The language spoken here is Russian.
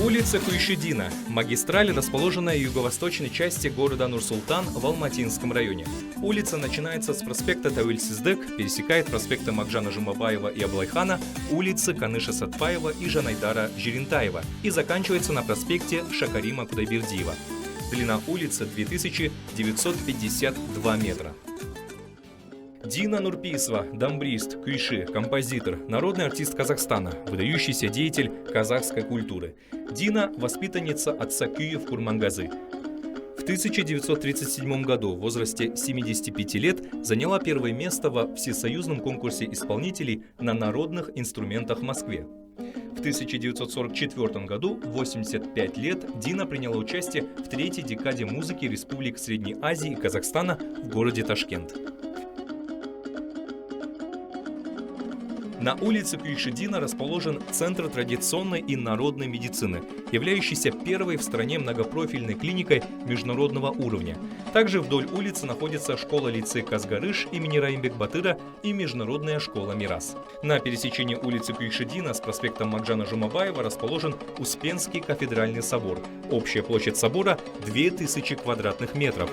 Улица Куйшидина – магистраль, расположенная в юго-восточной части города Нур-Султан в Алматинском районе. Улица начинается с проспекта Тауиль-Сиздек, пересекает проспекты Макжана Жумабаева и Аблайхана, улицы Каныша Сатпаева и Жанайдара Жиринтаева и заканчивается на проспекте Шакарима Кудайбердиева. Длина улицы 2952 метра. Дина Нурписова, дамбрист, куйши, композитор, народный артист Казахстана, выдающийся деятель казахской культуры. Дина – воспитанница отца Куев Курмангазы. В 1937 году в возрасте 75 лет заняла первое место во всесоюзном конкурсе исполнителей на народных инструментах в Москве. В 1944 году, в 85 лет, Дина приняла участие в третьей декаде музыки Республик Средней Азии и Казахстана в городе Ташкент. На улице Куйшидина расположен Центр традиционной и народной медицины, являющийся первой в стране многопрофильной клиникой международного уровня. Также вдоль улицы находится школа-лицей Казгарыш имени Райымбек-Батыра и международная школа Мирас. На пересечении улицы Куйшидина с проспектом Макжана Жумабаева расположен Успенский кафедральный собор. Общая площадь собора – 2000 квадратных метров.